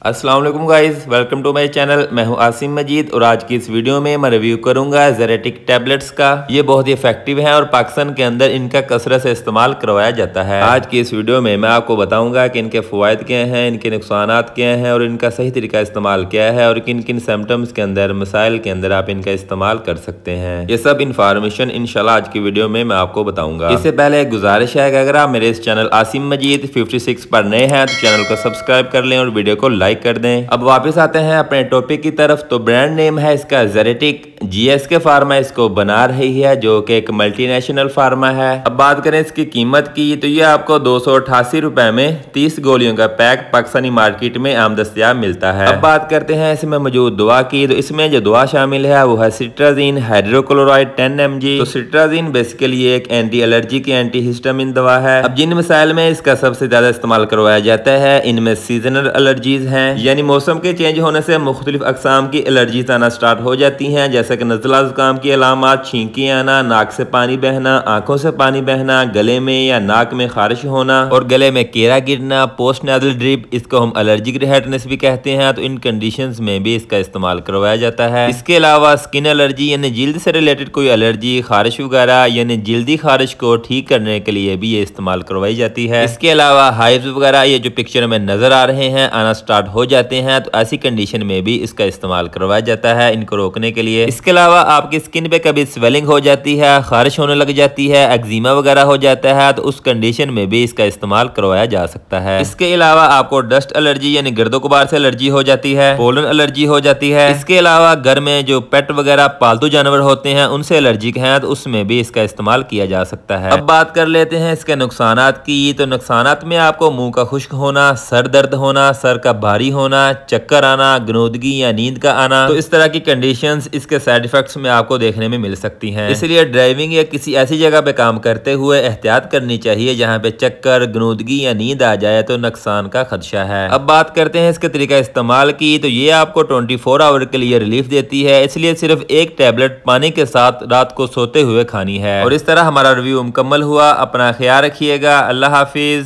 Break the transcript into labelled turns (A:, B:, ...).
A: अस्सलाम वालेकुम guys, welcome to my channel. मैं हूं आसिम मजीद और आज की इस वीडियो में मैं रिव्यू करूंगा ज़ेरेटिक टैबलेट्स का। ये बहुत ही इफेक्टिव है और पाकिस्तान के अंदर इनका कसरत से इस्तेमाल करवाया जाता है। आज की इस वीडियो में मैं आपको बताऊंगा कि इनके फ़वाइद क्या हैं, इनके नुकसानात क्या हैं और इनका सही तरीका इस्तेमाल क्या है और किन किन सिम्टम्स के अंदर, मसाइल के अंदर आप इनका इस्तेमाल कर सकते हैं। ये सब इन्फॉर्मेशन इंशाल्लाह आज की वीडियो में मैं आपको बताऊंगा। इससे पहले एक गुजारिश है कि अगर आप मेरे इस चैनल आसिम मजीद 56 पर नए हैं तो चैनल को सब्सक्राइब कर लें और वीडियो को लाइक कर दें। अब वापस आते हैं अपने टॉपिक की तरफ। तो ब्रांड नेम है इसका ज़ेरेटिक। जीएसके फार्मा इसको बना रही है जो कि एक मल्टीनेशनल फार्मा है। अब बात करें इसकी कीमत की तो ये आपको 288 रुपए में 30 गोलियों का पैक पाकिस्तानी मार्केट में आम दस्तयाब मिलता है। अब बात करते हैं इसमें मौजूद दवा की। तो इसमें जो दवा शामिल है वो है सिट्राजीन हाइड्रोक्लोराइड 10 mg। तो सिट्राजीन बेसिकली एक एंटी एलर्जी की एंटी हिस्टामिन दवा है। अब जिन मसाइल में इसका सबसे ज्यादा इस्तेमाल करवाया जाता है इनमें सीजनल एलर्जीज हैं, यानी मौसम के चेंज होने से मुख्तलिफ अकसाम की एलर्जीज आना स्टार्ट हो जाती हैं, जैसे कि नज़ला ज़ुकाम की अलामात, छींकी आना, नाक से पानी बहना, आंखों से पानी बहना, गले में या नाक में खारिश होना और गले में केरा गिरना, पोस्ट नाज़ल ड्रिप, इसको हम एलर्जिक रेडनेस भी कहते हैं। तो इन कंडीशंस में भी इसका इस्तेमाल करवाया जाता है। इसके अलावा स्किन एलर्जी यानी जिल्द से रिलेटेड कोई एलर्जी, खारिश वगैरह यानी जिल्दी खारिश को ठीक करने के लिए भी ये इस्तेमाल करवाई जाती है। इसके अलावा हाइव्स वगैरह ये जो पिक्चर में नजर आ रहे हैं आना स्टार्ट हो जाते हैं, तो ऐसी कंडीशन में भी इसका इस्तेमाल करवाया जाता है इनको रोकने के लिए। इसके अलावा आपकी स्किन पे कभी स्वेलिंग हो जाती है, खारिश होने लग जाती है, एक्जिमा वगैरह हो जाता है, तो उस कंडीशन में भी इसका इस्तेमाल करवाया जा सकता है। इसके अलावा आपको डस्ट एलर्जी यानी गर्दो गुबार से एलर्जी हो जाती है, पोलन एलर्जी हो जाती है। इसके अलावा घर में जो पेट वगैरह पालतू जानवर होते हैं उनसे एलर्जिक हैं, तो उसमें भी इसका इस्तेमाल किया जा सकता है। अब बात कर लेते हैं इसके नुकसानात की। तो नुकसानात में आपको मुंह का खुश्क होना, सर दर्द होना, सर का भारी होना, चक्कर आना, गनोदगी या नींद का आना, तो इस तरह की कंडीशंस इसके साइड इफेक्ट्स में आपको देखने में मिल सकती हैं। इसलिए ड्राइविंग या किसी ऐसी जगह पे काम करते हुए एहतियात करनी चाहिए जहां पे चक्कर, गनोदगी या नींद आ जाए तो नुकसान का खदशा है। अब बात करते हैं इसके तरीका इस्तेमाल की। तो ये आपको 24 आवर के लिए रिलीफ देती है, इसलिए सिर्फ एक टैबलेट पानी के साथ रात को सोते हुए खानी है। और इस तरह हमारा रिव्यू मुकम्मल हुआ। अपना ख्याल रखिएगा। अल्लाह हाफिज।